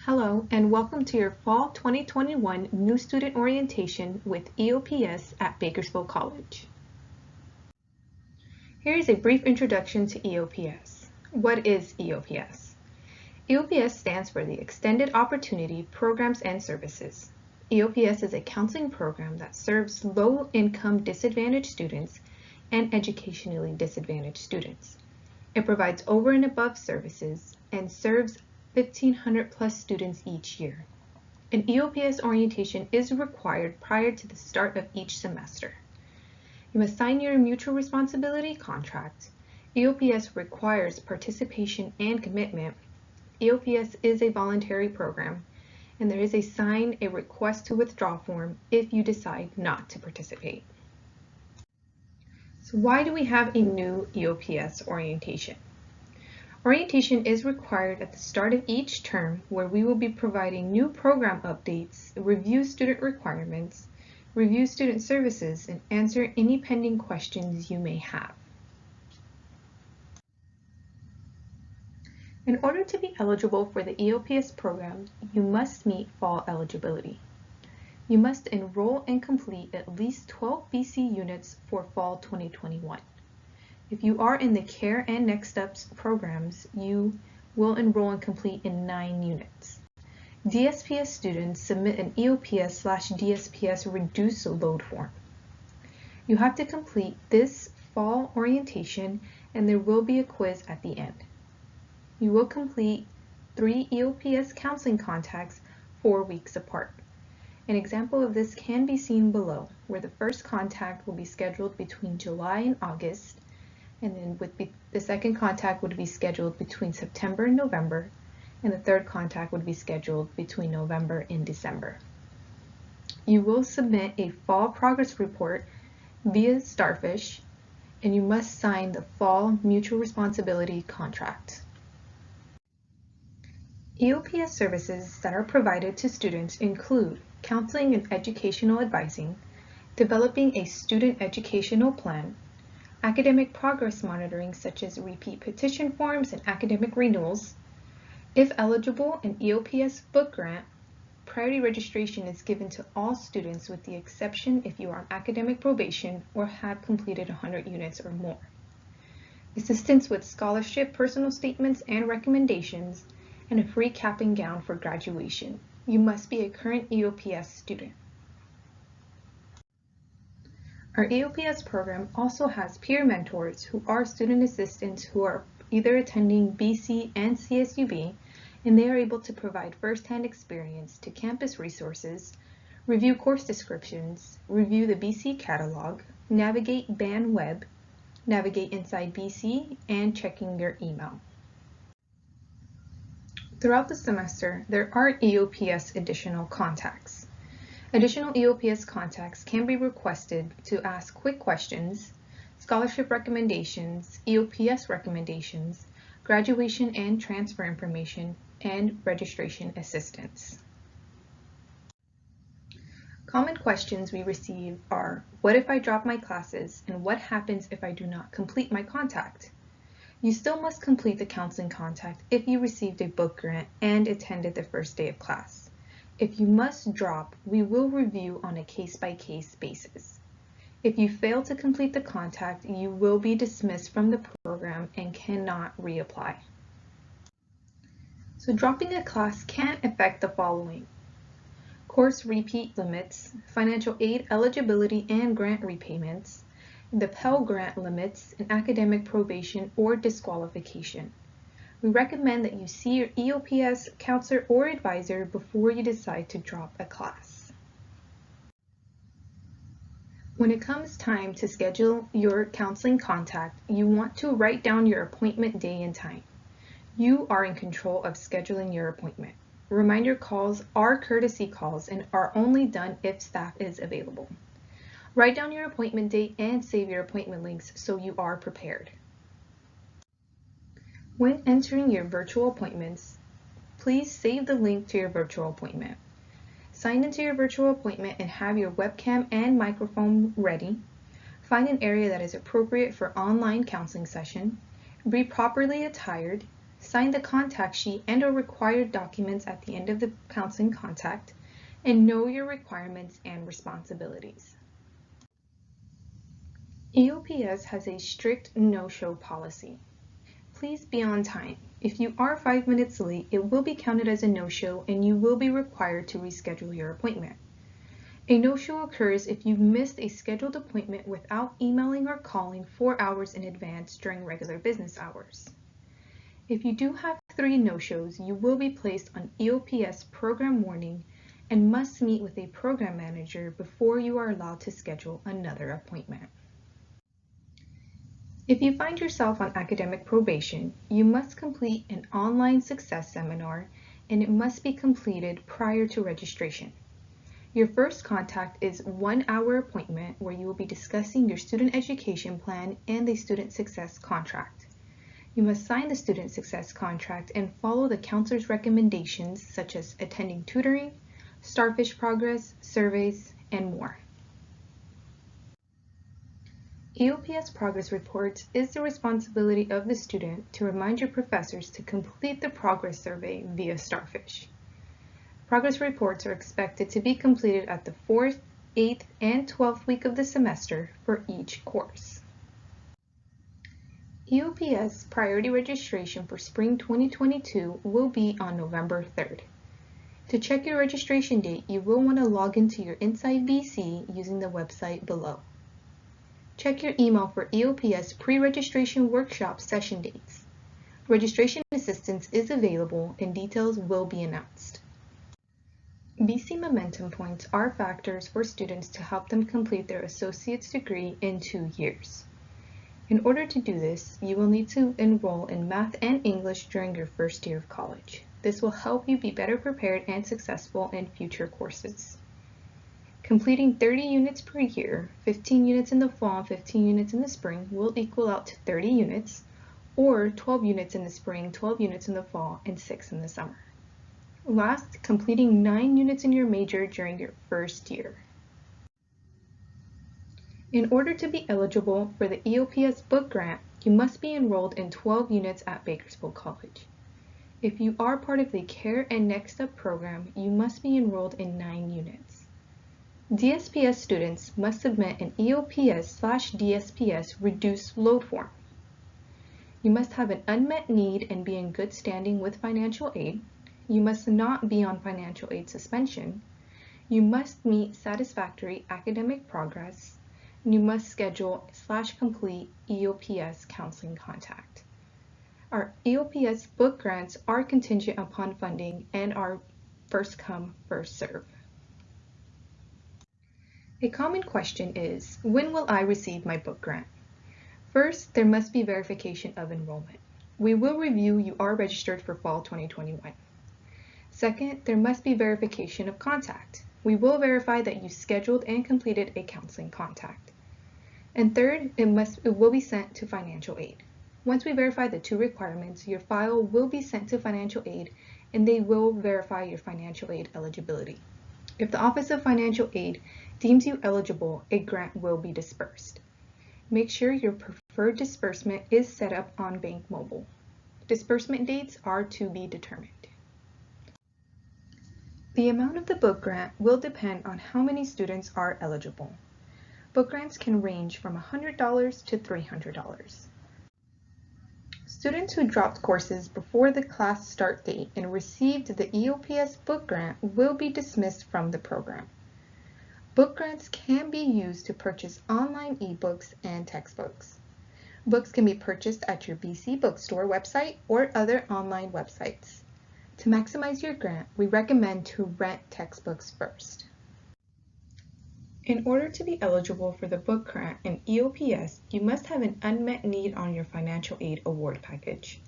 Hello, and welcome to your Fall 2021 New Student Orientation with EOPS at Bakersfield College. Here is a brief introduction to EOPS. What is EOPS? EOPS stands for the Extended Opportunity Programs and Services. EOPS is a counseling program that serves low-income disadvantaged students and educationally disadvantaged students. It provides over and above services and serves 1,500 plus students each year. An EOPS orientation is required prior to the start of each semester. You must sign your mutual responsibility contract. EOPS requires participation and commitment. EOPS is a voluntary program, and there is a sign a request to withdraw form if you decide not to participate. So why do we have a new EOPS orientation? Orientation is required at the start of each term, where we will be providing new program updates, review student requirements, review student services, and answer any pending questions you may have. In order to be eligible for the EOPS program, you must meet fall eligibility. You must enroll and complete at least 12 BC units for fall 2021. If you are in the Care and Next Steps programs, you will enroll and complete in 9 units. DSPS students submit an EOPS/DSPS reduced load form. You have to complete this fall orientation, and there will be a quiz at the end. You will complete 3 EOPS counseling contacts 4 weeks apart. An example of this can be seen below, where the first contact will be scheduled between July and August, and then the second contact would be scheduled between September and November, and the third contact would be scheduled between November and December. You will submit a fall progress report via Starfish, and you must sign the fall mutual responsibility contract. EOPS services that are provided to students include counseling and educational advising, developing a student educational plan, academic progress monitoring such as repeat petition forms and academic renewals. If eligible, an EOPS book grant. Priority registration is given to all students with the exception if you are on academic probation or have completed 100 units or more. Assistance with scholarship, personal statements and recommendations, and a free cap and gown for graduation. You must be a current EOPS student. Our EOPS program also has peer mentors who are student assistants who are either attending BC and CSUB, and they are able to provide first-hand experience to campus resources, review course descriptions, review the BC catalog, navigate BANWeb, navigate inside BC, and checking your email. Throughout the semester, there are EOPS additional contacts. Additional EOPS contacts can be requested to ask quick questions, scholarship recommendations, EOPS recommendations, graduation and transfer information, and registration assistance. Common questions we receive are, what if I drop my classes, and what happens if I do not complete my contact? You still must complete the counseling contact if you received a book grant and attended the first day of class. If you must drop, we will review on a case-by-case basis. If you fail to complete the contact, you will be dismissed from the program and cannot reapply. So dropping a class can affect the following: course repeat limits, financial aid eligibility and grant repayments, the Pell Grant limits, and academic probation or disqualification. We recommend that you see your EOPS counselor or advisor before you decide to drop a class. When it comes time to schedule your counseling contact, you want to write down your appointment day and time. You are in control of scheduling your appointment. Reminder calls are courtesy calls and are only done if staff is available. Write down your appointment date and save your appointment links so you are prepared. When entering your virtual appointments, please save the link to your virtual appointment. Sign into your virtual appointment and have your webcam and microphone ready. Find an area that is appropriate for online counseling session. Be properly attired. sign the contact sheet and/or required documents at the end of the counseling contact, and know your requirements and responsibilities. EOPS has a strict no-show policy. Please be on time. If you are 5 minutes late, it will be counted as a no-show and you will be required to reschedule your appointment. A no-show occurs if you missed a scheduled appointment without emailing or calling 4 hours in advance during regular business hours. If you do have 3 no-shows, you will be placed on EOPS program warning and must meet with a program manager before you are allowed to schedule another appointment. If you find yourself on academic probation, you must complete an online success seminar and it must be completed prior to registration. Your first contact is 1-hour appointment where you will be discussing your student education plan and the student success contract. You must sign the student success contract and follow the counselor's recommendations such as attending tutoring, Starfish progress, surveys, and more. EOPS progress reports is the responsibility of the student to remind your professors to complete the progress survey via Starfish. Progress reports are expected to be completed at the 4th, 8th, and 12th week of the semester for each course. EOPS priority registration for spring 2022 will be on November 3rd. To check your registration date, you will want to log into your Inside BC using the website below. Check your email for EOPS pre-registration workshop session dates. Registration assistance is available and details will be announced. BC Momentum Points are factors for students to help them complete their associate's degree in 2 years. In order to do this, you will need to enroll in math and English during your first year of college. This will help you be better prepared and successful in future courses. Completing 30 units per year, 15 units in the fall and 15 units in the spring, will equal out to 30 units, or 12 units in the spring, 12 units in the fall, and 6 in the summer. Last, completing 9 units in your major during your first year. In order to be eligible for the EOPS book grant, you must be enrolled in 12 units at Bakersfield College. If you are part of the CARE and Next Up program, you must be enrolled in 9 units. DSPS students must submit an EOPS/DSPS reduced load form. You must have an unmet need and be in good standing with financial aid. You must not be on financial aid suspension. You must meet satisfactory academic progress. And you must schedule/complete EOPS counseling contact. Our EOPS book grants are contingent upon funding and are first come, first serve. A common question is, when will I receive my book grant? First, there must be verification of enrollment. We will review you are registered for fall 2021. Second, there must be verification of contact. We will verify that you scheduled and completed a counseling contact. And third, it will be sent to financial aid. Once we verify the 2 requirements, your file will be sent to financial aid and they will verify your financial aid eligibility. If the Office of Financial Aid deems you eligible, a grant will be dispersed. Make sure your preferred disbursement is set up on Bank Mobile. Disbursement dates are to be determined. The amount of the book grant will depend on how many students are eligible. Book grants can range from $100 to $300. Students who dropped courses before the class start date and received the EOPS book grant will be dismissed from the program. Book grants can be used to purchase online ebooks and textbooks. Books can be purchased at your BC Bookstore website or other online websites. To maximize your grant, we recommend to rent textbooks first. In order to be eligible for the book grant and EOPS, you must have an unmet need on your financial aid award package.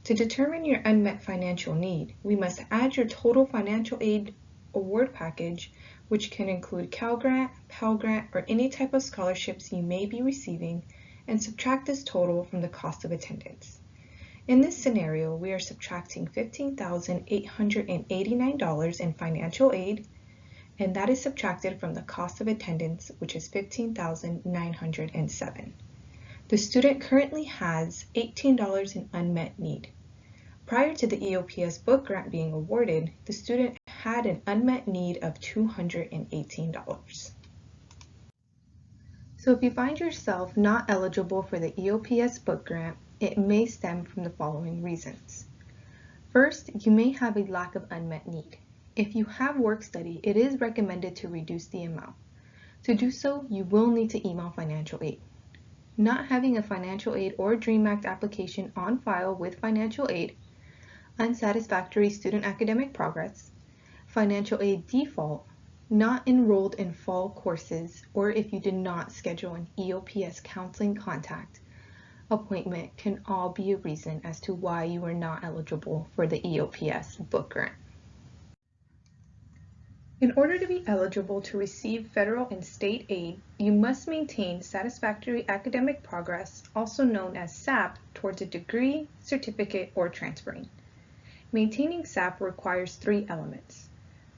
To determine your unmet financial need, we must add your total financial aid award package, which can include Cal Grant, Pell Grant, or any type of scholarships you may be receiving, and subtract this total from the cost of attendance. In this scenario, we are subtracting $15,889 in financial aid, and that is subtracted from the cost of attendance, which is $15,907. The student currently has $18 in unmet need. Prior to the EOPS book grant being awarded, the student had an unmet need of $218. So if you find yourself not eligible for the EOPS book grant, it may stem from the following reasons. First, you may have a lack of unmet need. If you have work study, it is recommended to reduce the amount. To do so, you will need to email financial aid. Not having a financial aid or DREAM Act application on file with financial aid, unsatisfactory student academic progress, financial aid default, not enrolled in fall courses, or if you did not schedule an EOPS counseling contact appointment can all be a reason as to why you are not eligible for the EOPS book grant. In order to be eligible to receive federal and state aid, you must maintain satisfactory academic progress, also known as SAP, towards a degree, certificate, or transferring. Maintaining SAP requires 3 elements.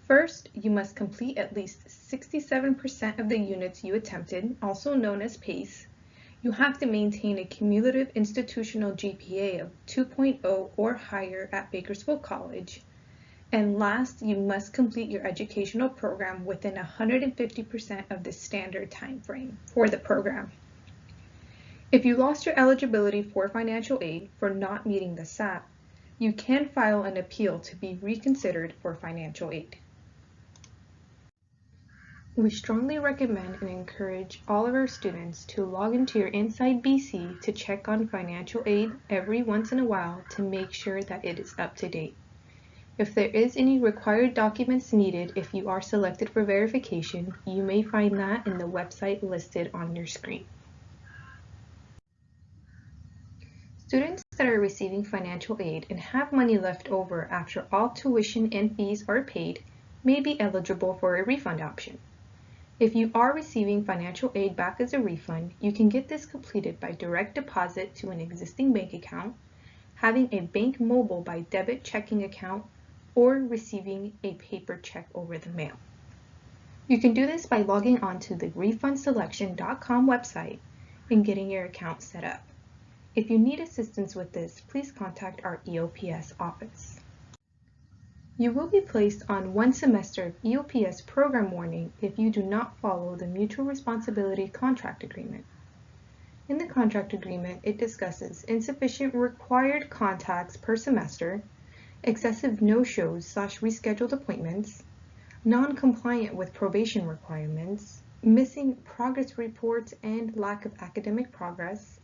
First, you must complete at least 67% of the units you attempted, also known as PACE. You have to maintain a cumulative institutional GPA of 2.0 or higher at Bakersfield College. And last, you must complete your educational program within 150% of the standard time frame for the program. If you lost your eligibility for financial aid for not meeting the SAP, you can file an appeal to be reconsidered for financial aid. We strongly recommend and encourage all of our students to log into your Inside BC to check on financial aid every once in a while to make sure that it is up to date. If there is any required documents needed if you are selected for verification, you may find that in the website listed on your screen. Students that are receiving financial aid and have money left over after all tuition and fees are paid may be eligible for a refund option. If you are receiving financial aid back as a refund, you can get this completed by direct deposit to an existing bank account, having a bank mobile by debit checking account, or receiving a paper check over the mail. You can do this by logging on to the refundselection.com website and getting your account set up. If you need assistance with this, please contact our EOPS office. You will be placed on 1 semester of EOPS program warning if you do not follow the Mutual Responsibility Contract Agreement. In the contract agreement, it discusses insufficient required contacts per semester, excessive no-shows/rescheduled appointments, non-compliant with probation requirements, missing progress reports and lack of academic progress,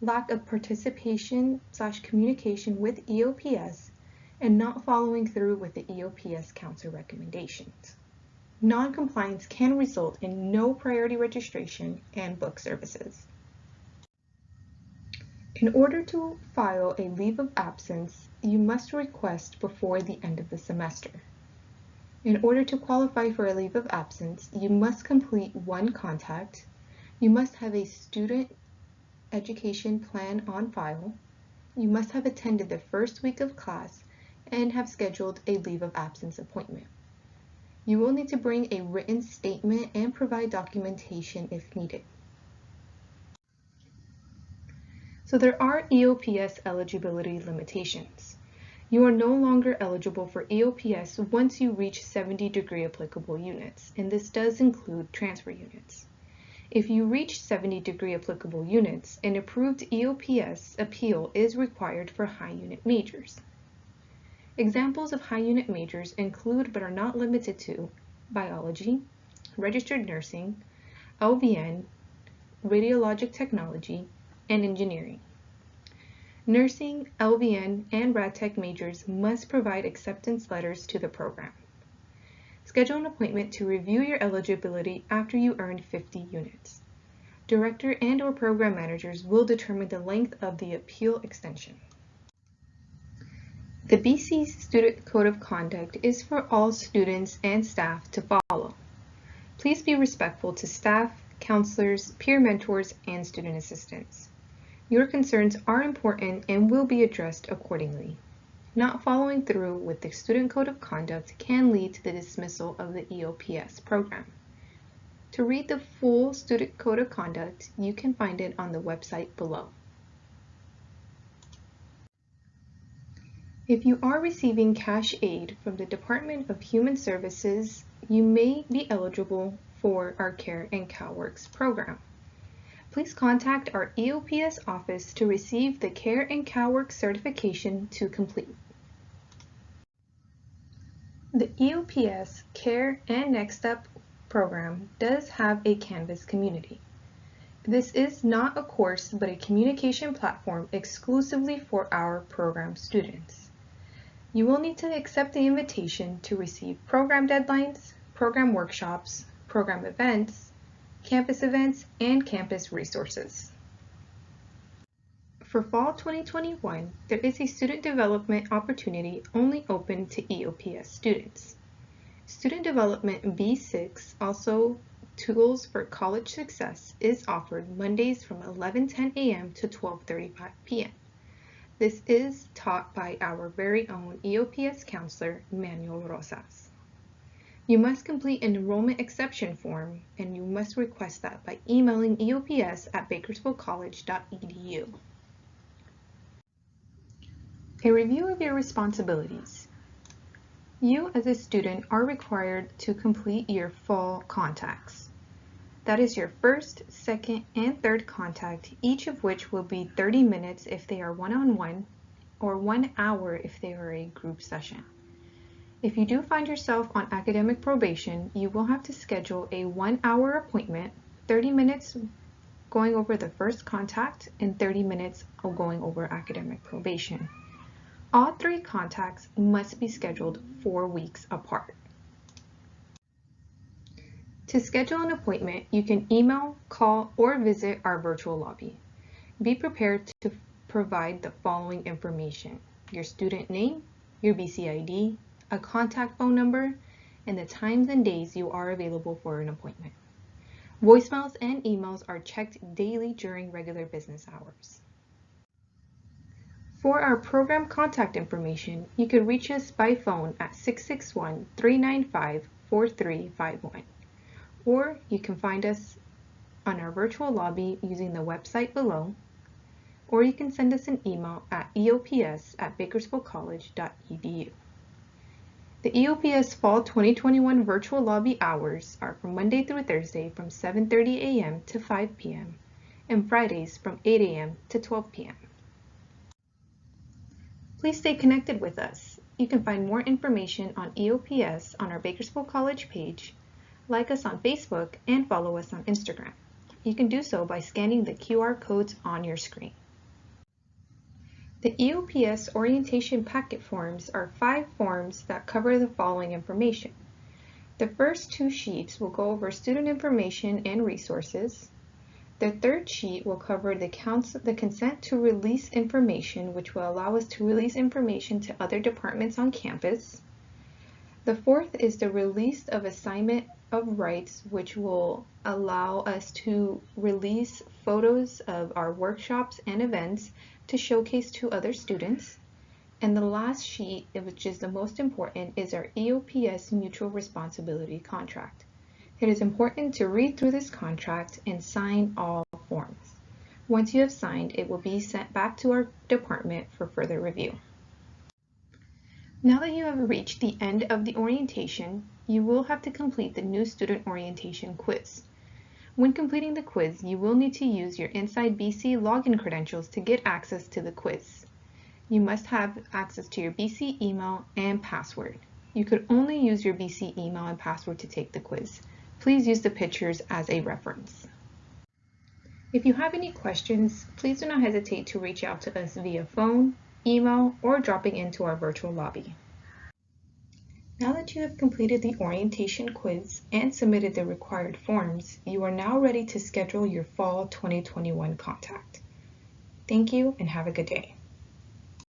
lack of participation/communication with EOPS, and not following through with the EOPS counselor recommendations. Non-compliance can result in no priority registration and book services. In order to file a leave of absence, you must request before the end of the semester. In order to qualify for a leave of absence, you must complete 1 contact, you must have a student education plan on file, you must have attended the first week of class, and have scheduled a leave of absence appointment. You will need to bring a written statement and provide documentation if needed. So there are EOPS eligibility limitations. You are no longer eligible for EOPS once you reach 70 degree applicable units, and this does include transfer units. If you reach 70 degree applicable units, an approved EOPS appeal is required for high unit majors. Examples of high unit majors include but are not limited to biology, registered nursing, LVN, radiologic technology, and engineering. Nursing, LVN, and RadTech majors must provide acceptance letters to the program. Schedule an appointment to review your eligibility after you earn 50 units. Director and/or program managers will determine the length of the appeal extension. The BC Student Code of Conduct is for all students and staff to follow. Please be respectful to staff, counselors, peer mentors, and student assistants. Your concerns are important and will be addressed accordingly. Not following through with the Student Code of Conduct can lead to the dismissal of the EOPS program. To read the full Student Code of Conduct, you can find it on the website below. If you are receiving cash aid from the Department of Human Services, you may be eligible for our Care and CalWorks program. Please contact our EOPS office to receive the Care and CalWorks certification to complete. The EOPS Care and Next Step program does have a Canvas community. This is not a course, but a communication platform exclusively for our program students. You will need to accept the invitation to receive program deadlines, program workshops, program events, and campus resources. For fall 2021, there is a student development opportunity only open to EOPS students. Student Development B6, also Tools for College Success, is offered Mondays from 11:10 a.m. to 12:35 p.m. This is taught by our very own EOPS counselor, Manuel Rosas. You must complete an enrollment exception form, and you must request that by emailing eops@bakersfieldcollege.edu. A review of your responsibilities. You as a student are required to complete your fall contacts. That is your first, second, and third contact, each of which will be 30 minutes if they are one-on-one, or 1 hour if they are a group session. If you do find yourself on academic probation, you will have to schedule a 1-hour appointment, 30 minutes going over the first contact, and 30 minutes of going over academic probation. All 3 contacts must be scheduled 4 weeks apart. To schedule an appointment, you can email, call, or visit our virtual lobby. Be prepared to provide the following information: your student name, your BC ID, a contact phone number, and the times and days you are available for an appointment. Voicemails and emails are checked daily during regular business hours. For our program contact information, you can reach us by phone at 661-395-4351, or you can find us on our virtual lobby using the website below, or you can send us an email at eops@bakersfieldcollege.edu. The EOPS Fall 2021 virtual lobby hours are from Monday through Thursday from 7:30 a.m. to 5 p.m. and Fridays from 8 a.m. to 12 p.m. Please stay connected with us. You can find more information on EOPS on our Bakersfield College page, like us on Facebook, and follow us on Instagram. You can do so by scanning the QR codes on your screen. The EOPS orientation packet forms are 5 forms that cover the following information. The first 2 sheets will go over student information and resources. The third sheet will cover the consent to release information, which will allow us to release information to other departments on campus. The fourth is the release of assignment of rights, which will allow us to release photos of our workshops and events to showcase to other students. And the last sheet, which is the most important, is our EOPS Mutual Responsibility Contract. It is important to read through this contract and sign all forms. Once you have signed, it will be sent back to our department for further review. Now that you have reached the end of the orientation, you will have to complete the new student orientation quiz. When completing the quiz, you will need to use your Inside BC login credentials to get access to the quiz. You must have access to your BC email and password. You could only use your BC email and password to take the quiz. Please use the pictures as a reference. If you have any questions, please do not hesitate to reach out to us via phone, email, or dropping into our virtual lobby. Now that you have completed the orientation quiz and submitted the required forms, you are now ready to schedule your fall 2021 contact. Thank you and have a good day.